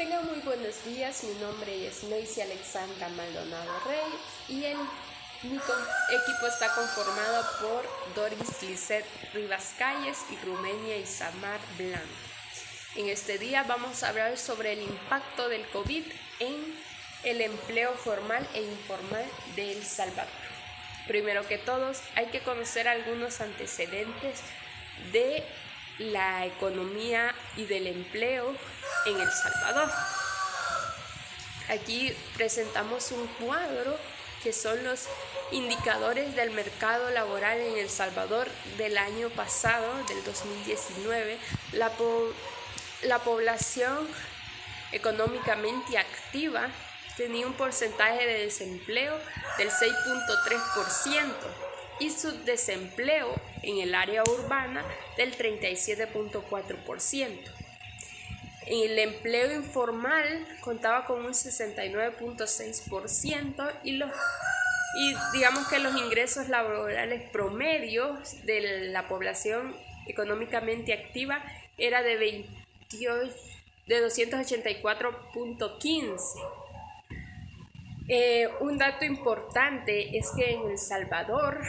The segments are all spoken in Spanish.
Tengan muy buenos días, mi nombre es Neisy Alexandra Maldonado Rey y mi equipo está conformado por Doris Lisset Rivas Calles y Rumenia Isamar Blanco. En este día vamos a hablar sobre el impacto del COVID en el empleo formal e informal de El Salvador. Primero que todo, hay que conocer algunos antecedentes de la economía y del empleo en El Salvador. Aquí presentamos un cuadro que son los indicadores del mercado laboral en El Salvador del año pasado, del 2019. La población económicamente activa tenía un porcentaje de desempleo del 6.3% y su desempleo en el área urbana del 37.4%. El empleo informal contaba con un 69.6% y digamos que los ingresos laborales promedios de la población económicamente activa era de 284.15. Un dato importante es que en El Salvador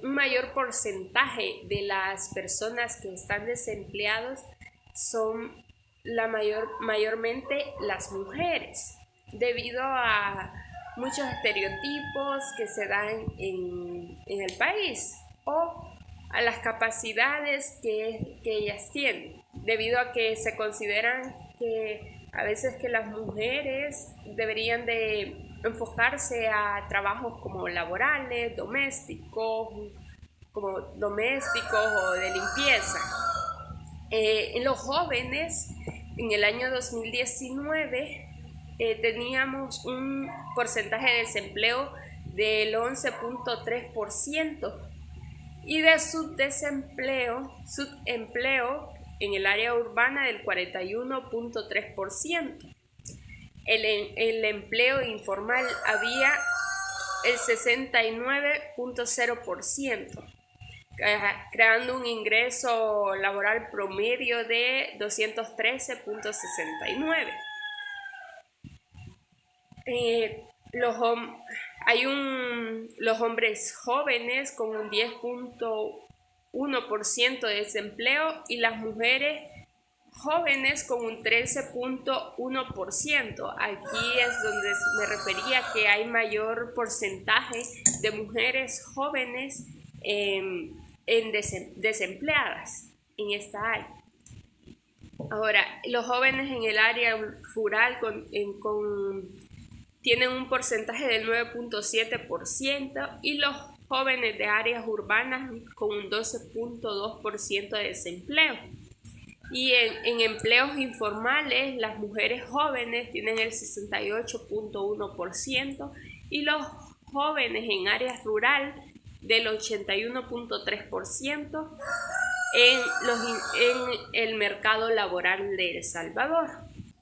un mayor porcentaje de las personas que están desempleados son mayormente las mujeres, debido a muchos estereotipos que se dan en el país o a las capacidades que ellas tienen, debido a que se consideran que a veces que las mujeres deberían de enfocarse a trabajos como laborales, domésticos o de limpieza. En los jóvenes, en el año 2019, teníamos un porcentaje de desempleo del 11.3% y de subempleo en el área urbana del 41.3%. El empleo informal había el 69.0%. creando un ingreso laboral promedio de 213.69. Los hombres jóvenes con un 10.1% de desempleo y las mujeres jóvenes con un 13.1%. Aquí es donde me refería que hay mayor porcentaje de mujeres jóvenes desempleadas en esta área. Ahora, los jóvenes en el área rural tienen un porcentaje del 9.7% y los jóvenes de áreas urbanas con un 12.2% de desempleo. Y en empleos informales, las mujeres jóvenes tienen el 68.1% y los jóvenes en áreas rurales del 81.3% en el mercado laboral de El Salvador.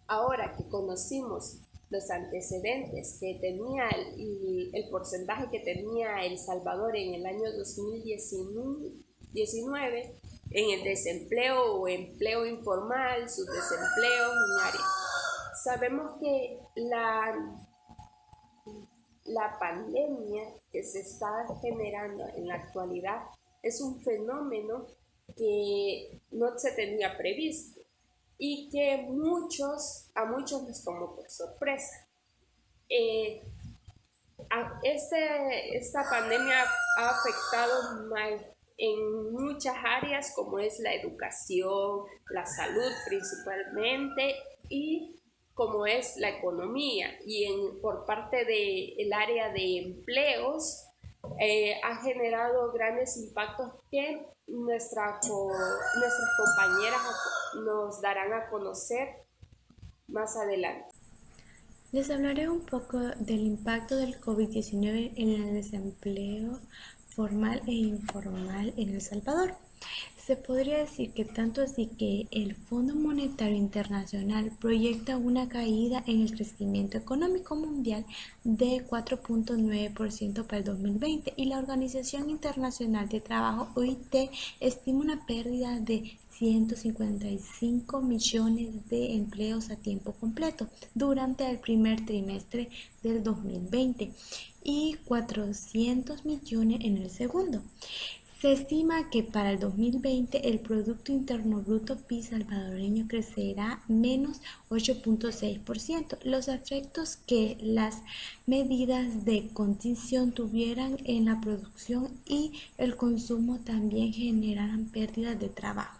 Ahora que conocimos los antecedentes que tenía el porcentaje que tenía El Salvador en el año 2019 en el desempleo o empleo informal, subdesempleo en área. Sabemos que la pandemia que se está generando en la actualidad es un fenómeno que no se tenía previsto y que a muchos les tomó por sorpresa. Esta pandemia ha afectado en muchas áreas, como es la educación, la salud principalmente, y como es la economía. Y por parte del área de empleos, ha generado grandes impactos que nuestras compañeras nos darán a conocer más adelante. Les hablaré un poco del impacto del COVID-19 en el desempleo formal e informal en El Salvador. Se podría decir que tanto así que el Fondo Monetario Internacional proyecta una caída en el crecimiento económico mundial de 4,9% para el 2020 y la Organización Internacional de Trabajo OIT estima una pérdida de 155 millones de empleos a tiempo completo durante el primer trimestre del 2020 y 400 millones en el segundo. Se estima que para el 2020 el Producto Interno Bruto PIB salvadoreño crecerá menos 8,6%. Los efectos que las medidas de contención tuvieran en la producción y el consumo también generarán pérdidas de trabajo.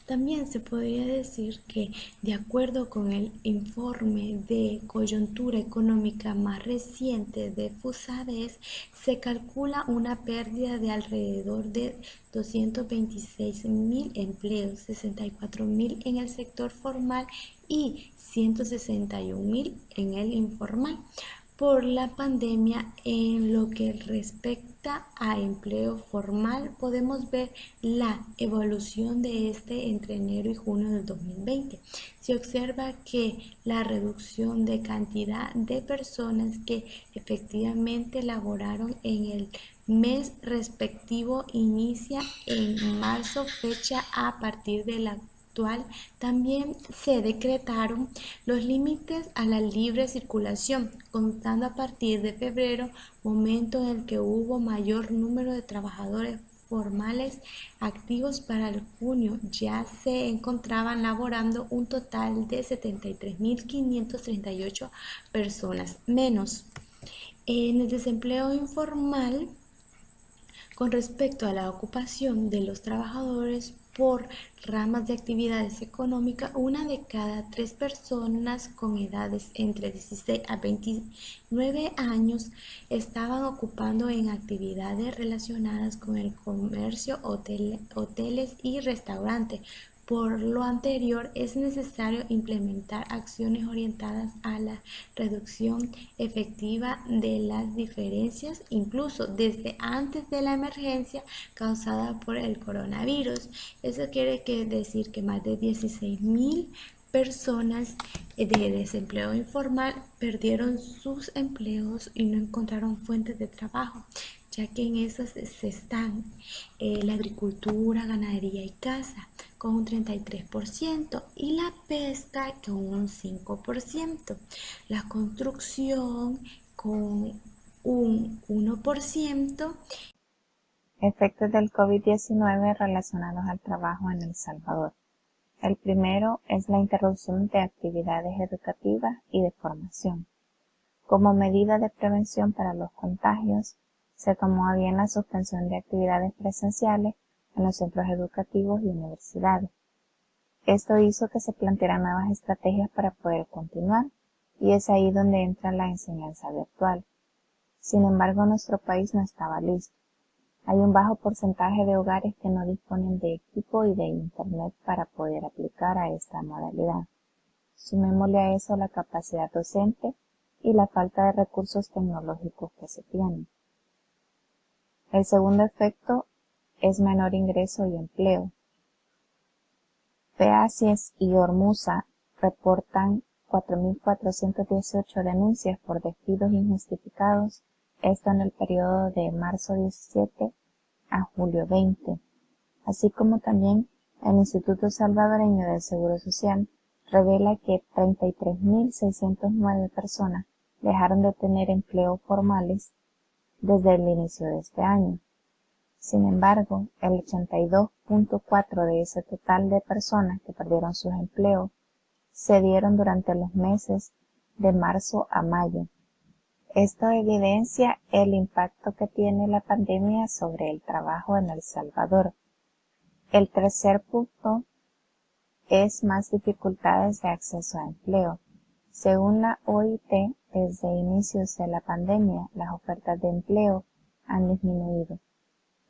También se podría decir que, de acuerdo con el informe de coyuntura económica más reciente de FUSADES, se calcula una pérdida de alrededor de 226.000 empleos, 64.000 en el sector formal y 161.000 en el informal por la pandemia. En lo que respecta a empleo formal, podemos ver la evolución de este entre enero y junio del 2020. Se observa que la reducción de cantidad de personas que efectivamente laboraron en el mes respectivo inicia en marzo, fecha a partir de la también se decretaron los límites a la libre circulación, contando a partir de febrero, momento en el que hubo mayor número de trabajadores formales activos. Para el junio ya se encontraban laborando un total de 73.538 personas menos. En el desempleo informal, con respecto a la ocupación de los trabajadores por ramas de actividades económicas, una de cada 3 personas con edades entre 16 a 29 años estaban ocupando en actividades relacionadas con el comercio, hoteles y restaurantes. Por lo anterior, es necesario implementar acciones orientadas a la reducción efectiva de las diferencias, incluso desde antes de la emergencia causada por el coronavirus. Eso quiere decir que más de 16.000 personas de desempleo informal perdieron sus empleos y no encontraron fuentes de trabajo, ya que en esas se están la agricultura, ganadería y caza con un 33% y la pesca con un 5%, la construcción con un 1%. Efectos del COVID-19 relacionados al trabajo en El Salvador. El primero es la interrupción de actividades educativas y de formación. Como medida de prevención para los contagios, se tomó a bien la suspensión de actividades presenciales en los centros educativos y universidades. Esto hizo que se plantearan nuevas estrategias para poder continuar, y es ahí donde entra la enseñanza virtual. Sin embargo, nuestro país no estaba listo. Hay un bajo porcentaje de hogares que no disponen de equipo y de internet para poder aplicar a esta modalidad. Sumémosle a eso la capacidad docente y la falta de recursos tecnológicos que se tienen. El segundo efecto es menor ingreso y empleo. FEACIES y Ormusa reportan 4.418 denuncias por despidos injustificados, esto en el periodo de marzo 17 a julio 20, así como también el Instituto Salvadoreño del Seguro Social revela que 33.609 personas dejaron de tener empleos formales desde el inicio de este año. Sin embargo, el 82,4% de ese total de personas que perdieron sus empleos se dieron durante los meses de marzo a mayo. Esto evidencia el impacto que tiene la pandemia sobre el trabajo en El Salvador. El tercer punto es más dificultades de acceso a empleo. Según la OIT, desde inicios de la pandemia, las ofertas de empleo han disminuido,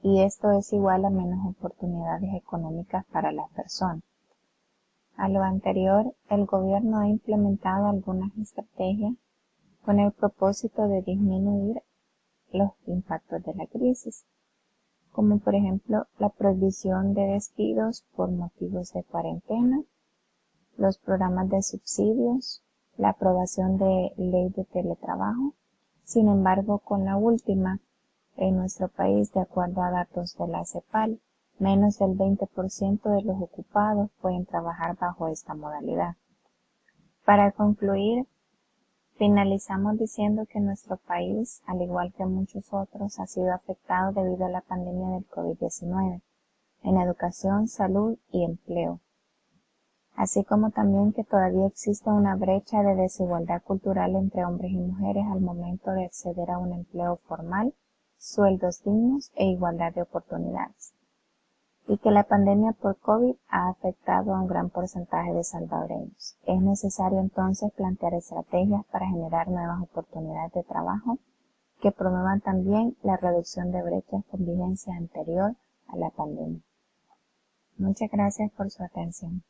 y esto es igual a menos oportunidades económicas para las personas. A lo anterior, el gobierno ha implementado algunas estrategias con el propósito de disminuir los impactos de la crisis, como por ejemplo la prohibición de despidos por motivos de cuarentena, los programas de subsidios, la aprobación de ley de teletrabajo. Sin embargo, con la última, en nuestro país, de acuerdo a datos de la CEPAL, menos del 20% de los ocupados pueden trabajar bajo esta modalidad. Para concluir, finalizamos diciendo que nuestro país, al igual que muchos otros, ha sido afectado debido a la pandemia del COVID-19 en educación, salud y empleo, así como también que todavía existe una brecha de desigualdad cultural entre hombres y mujeres al momento de acceder a un empleo formal, sueldos dignos e igualdad de oportunidades, y que la pandemia por COVID ha afectado a un gran porcentaje de salvadoreños. Es necesario entonces plantear estrategias para generar nuevas oportunidades de trabajo que promuevan también la reducción de brechas con vigencia anterior a la pandemia. Muchas gracias por su atención.